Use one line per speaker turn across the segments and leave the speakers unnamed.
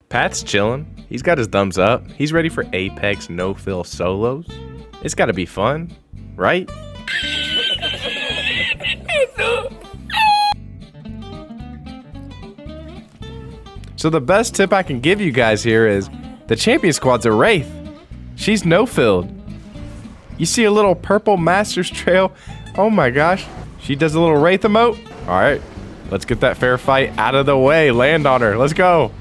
Pat's chilling. He's got his thumbs up. He's ready for Apex no-fill solos. It's gotta be fun, right? So the best tip I can give you guys here is the champion squad's a Wraith. She's no-filled. You see a little purple Master's trail? Oh my gosh. She does a little Wraith emote. All right, let's get that fair fight out of the way. Land on her. Let's go.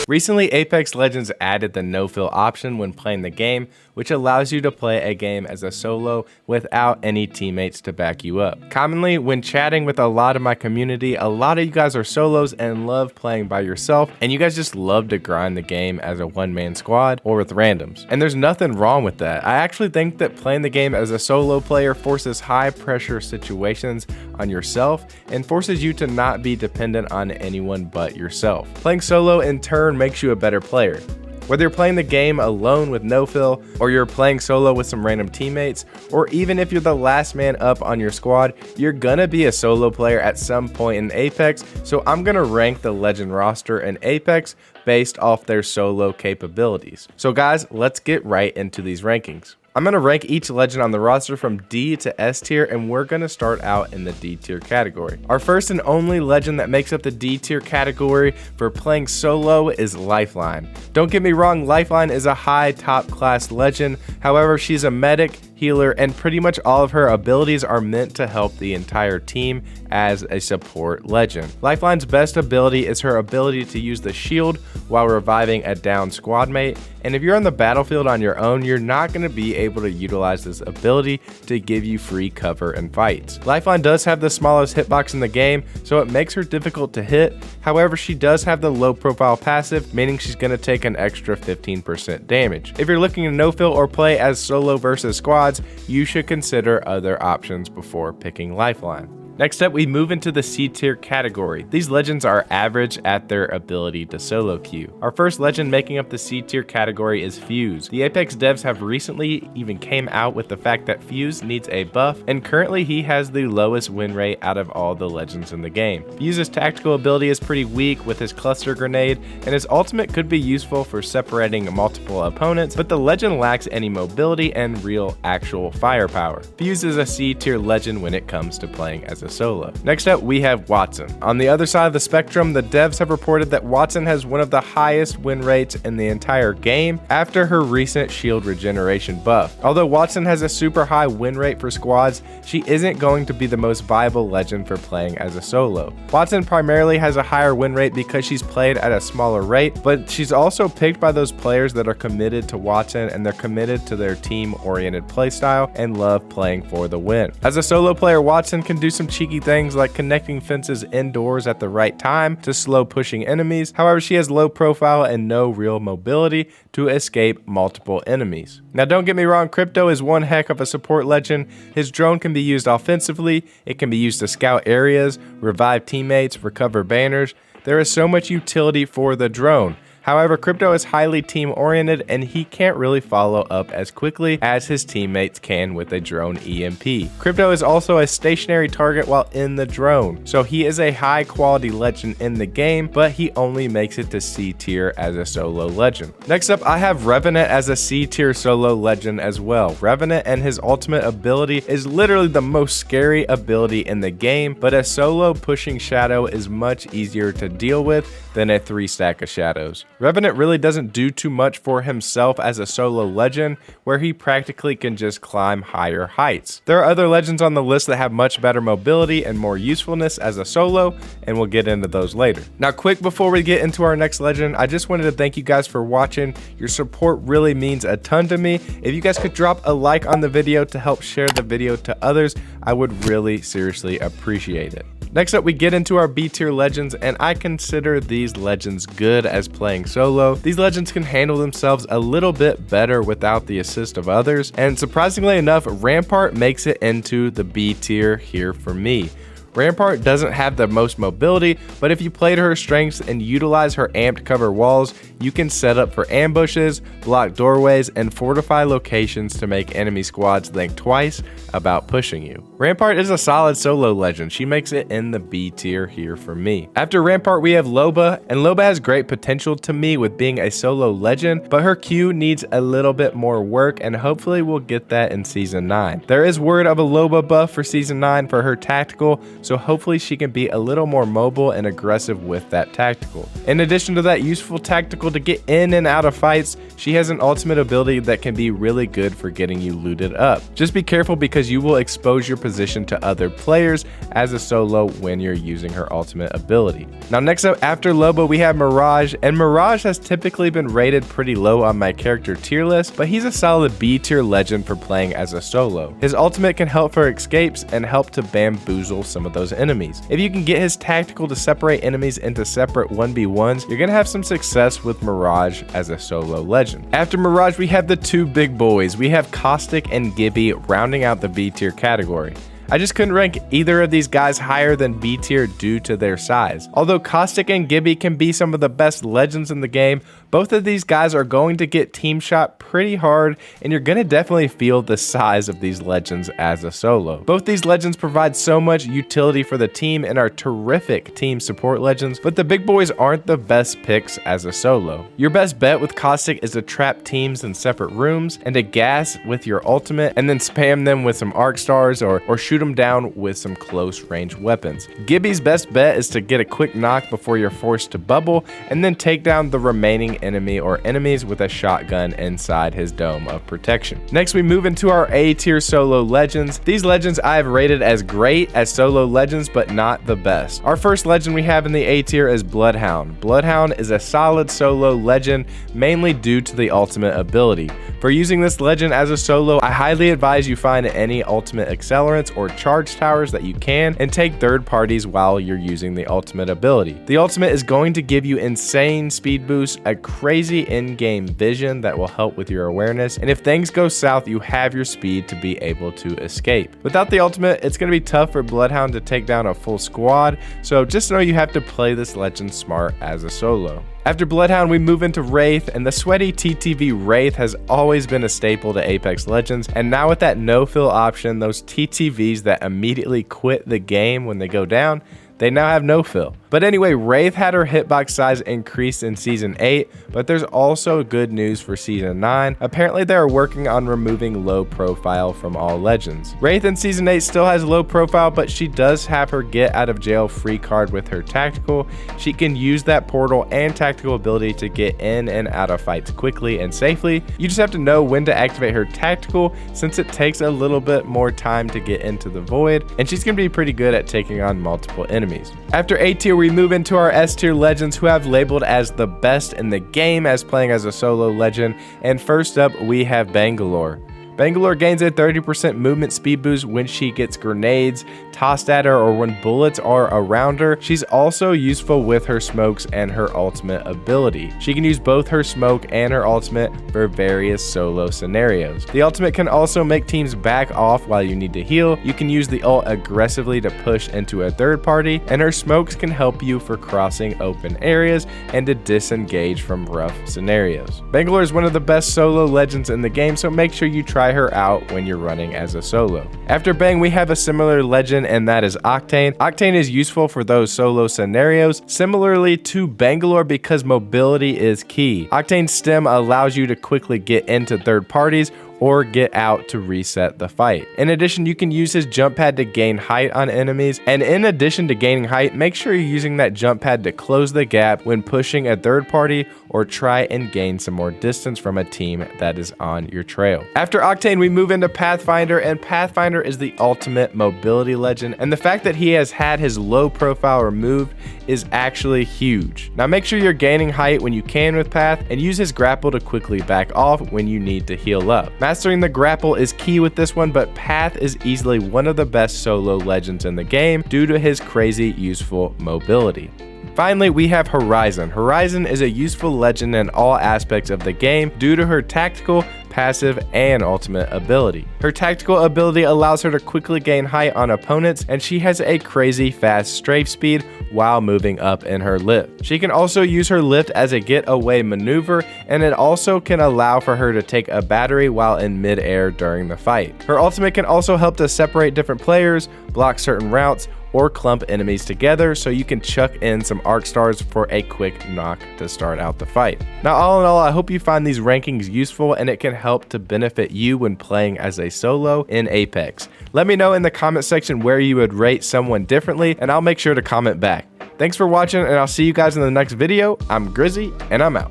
Recently, Apex Legends added the no-fill option when playing the game, which allows you to play a game as a solo without any teammates to back you up. Commonly, when chatting with a lot of my community, a lot of you guys are solos and love playing by yourself, and you guys just love to grind the game as a one-man squad or with randoms. And there's nothing wrong with that. I actually think that playing the game as a solo player forces high-pressure situations on yourself and forces you to not be dependent on anyone but yourself. Playing solo in turn makes you a better player. Whether you're playing the game alone with no fill, or you're playing solo with some random teammates, or even if you're the last man up on your squad, you're gonna be a solo player at some point in Apex, so I'm gonna rank the Legend roster in Apex based off their solo capabilities. So guys, let's get right into these rankings. I'm going to rank each legend on the roster from D to S tier, and we're going to start out in the D tier category. Our first and only legend that makes up the D tier category for playing solo is Lifeline. Don't get me wrong, Lifeline is a high top class legend, however she's a medic, healer, and pretty much all of her abilities are meant to help the entire team as a support legend. Lifeline's best ability is her ability to use the shield while reviving a down squad mate, and if you're on the battlefield on your own, you're not going to be able to utilize this ability to give you free cover in fights. Lifeline does have the smallest hitbox in the game, so it makes her difficult to hit. However, she does have the low profile passive, meaning she's going to take an extra 15% damage. If you're looking to no-fill or play as solo versus squads, you should consider other options before picking Lifeline. Next up, we move into the C tier category. These legends are average at their ability to solo queue. Our first legend making up the C tier category is Fuse. The Apex devs have recently even came out with the fact that Fuse needs a buff, and currently he has the lowest win rate out of all the legends in the game. Fuse's tactical ability is pretty weak with his cluster grenade, and his ultimate could be useful for separating multiple opponents, but the legend lacks any mobility and real actual firepower. Fuse is a C tier legend when it comes to playing as a solo. Next up, we have Wattson. On the other side of the spectrum, the devs have reported that Wattson has one of the highest win rates in the entire game after her recent shield regeneration buff. Although Wattson has a super high win rate for squads, she isn't going to be the most viable legend for playing as a solo. Wattson primarily has a higher win rate because she's played at a smaller rate, but she's also picked by those players that are committed to Wattson and they're committed to their team-oriented playstyle and love playing for the win. As a solo player, Wattson can do some cheeky things like connecting fences indoors at the right time to slow pushing enemies. However, she has low profile and no real mobility to escape multiple enemies. Now don't get me wrong, Crypto is one heck of a support legend. His drone can be used offensively, it can be used to scout areas, revive teammates, recover banners. There is so much utility for the drone. However, Crypto is highly team-oriented and he can't really follow up as quickly as his teammates can with a drone EMP. Crypto is also a stationary target while in the drone, so he is a high-quality legend in the game, but he only makes it to C tier as a solo legend. Next up, I have Revenant as a C tier solo legend as well. Revenant and his ultimate ability is literally the most scary ability in the game, but a solo pushing shadow is much easier to deal with than a 3-stack of shadows. Revenant really doesn't do too much for himself as a solo legend, where he practically can just climb higher heights. There are other legends on the list that have much better mobility and more usefulness as a solo, and we'll get into those later. Now quick before we get into our next legend, I just wanted to thank you guys for watching. Your support really means a ton to me. If you guys could drop a like on the video to help share the video to others, I would really seriously appreciate it. Next up, we get into our B tier legends, and I consider these legends good as playing solo. These legends can handle themselves a little bit better without the assist of others, and surprisingly enough, Rampart makes it into the B tier here for me. Rampart doesn't have the most mobility, but if you play to her strengths and utilize her amped cover walls, you can set up for ambushes, block doorways, and fortify locations to make enemy squads think twice about pushing you. Rampart is a solid solo legend. She makes it in the B tier here for me. After Rampart, we have Loba, and Loba has great potential to me with being a solo legend, but her Q needs a little bit more work, and hopefully we'll get that in Season 9. There is word of a Loba buff for Season 9 for her tactical, so hopefully she can be a little more mobile and aggressive with that tactical. In addition to that useful tactical to get in and out of fights, she has an ultimate ability that can be really good for getting you looted up. Just be careful because you will expose your position to other players as a solo when you're using her ultimate ability. Now next up after Loba we have Mirage, and Mirage has typically been rated pretty low on my character tier list, but he's a solid B tier legend for playing as a solo. His ultimate can help for escapes and help to bamboozle some of those enemies. If you can get his tactical to separate enemies into separate 1v1s, you're gonna have some success with Mirage as a solo legend. After Mirage, we have the two big boys. We have Caustic and Gibby rounding out the B tier category. I just couldn't rank either of these guys higher than B tier due to their size. Although Caustic and Gibby can be some of the best legends in the game, both of these guys are going to get team shot pretty hard, and you're going to definitely feel the size of these legends as a solo. Both these legends provide so much utility for the team and are terrific team support legends, but the big boys aren't the best picks as a solo. Your best bet with Caustic is to trap teams in separate rooms and to gas with your ultimate and then spam them with some arc stars or shoot them down with some close range weapons. Gibby's best bet is to get a quick knock before you're forced to bubble and then take down the remaining enemy or enemies with a shotgun inside his dome of protection. Next, we move into our A tier solo legends. These legends I have rated as great as solo legends, but not the best. Our first legend we have in the A tier is Bloodhound. Bloodhound is a solid solo legend, mainly due to the ultimate ability. For using this legend as a solo, I highly advise you find any ultimate accelerants or charge towers that you can and take third parties while you're using the ultimate ability. The ultimate is going to give you insane speed boosts, a crazy in-game vision that will help with your awareness, and if things go south, you have your speed to be able to escape. Without the ultimate, it's going to be tough for Bloodhound to take down a full squad, so just know you have to play this legend smart as a solo. After Bloodhound, we move into Wraith, and the sweaty TTV Wraith has always been a staple to Apex Legends, and now with that no-fill option, those TTVs that immediately quit the game when they go down, they now have no fill. But anyway, Wraith had her hitbox size increased in Season 8, but there's also good news for Season 9. Apparently they are working on removing low profile from all legends. Wraith in Season 8 still has low profile, but she does have her get out of jail free card with her tactical. She can use that portal and tactical ability to get in and out of fights quickly and safely. You just have to know when to activate her tactical, since it takes a little bit more time to get into the void, and she's going to be pretty good at taking on multiple enemies. After A tier, we move into our S tier legends who have labeled as the best in the game as playing as a solo legend, and first up we have Bangalore. Bangalore gains a 30% movement speed boost when she gets grenades tossed at her or when bullets are around her. She's also useful with her smokes and her ultimate ability. She can use both her smoke and her ultimate for various solo scenarios. The ultimate can also make teams back off while you need to heal. You can use the ult aggressively to push into a third party, and her smokes can help you for crossing open areas and to disengage from rough scenarios. Bangalore is one of the best solo legends in the game, so make sure you try her out when you're running as a solo. After Bang, we have a similar legend, and that is Octane. Octane is useful for those solo scenarios, similarly to Bangalore because mobility is key. Octane's stem allows you to quickly get into third parties or get out to reset the fight. In addition, you can use his jump pad to gain height on enemies, and in addition to gaining height, make sure you're using that jump pad to close the gap when pushing a third party or try and gain some more distance from a team that is on your trail. After Octane, we move into Pathfinder, and Pathfinder is the ultimate mobility legend, and the fact that he has had his low profile removed is actually huge. Now make sure you're gaining height when you can with Path, and use his grapple to quickly back off when you need to heal up. Mastering the grapple is key with this one, but Path is easily one of the best solo legends in the game due to his crazy useful mobility. Finally, we have Horizon. Horizon is a useful legend in all aspects of the game due to her tactical, passive, and ultimate ability. Her tactical ability allows her to quickly gain height on opponents, and she has a crazy fast strafe speed while moving up in her lift. She can also use her lift as a getaway maneuver, and it also can allow for her to take a battery while in mid-air during the fight. Her ultimate can also help to separate different players, block certain routes, or clump enemies together, so you can chuck in some arc stars for a quick knock to start out the fight. Now, all in all, I hope you find these rankings useful and it can help to benefit you when playing as a solo in Apex. Let me know in the comment section where you would rate someone differently, and I'll make sure to comment back. Thanks for watching, and I'll see you guys in the next video. I'm Grizzy, and I'm out.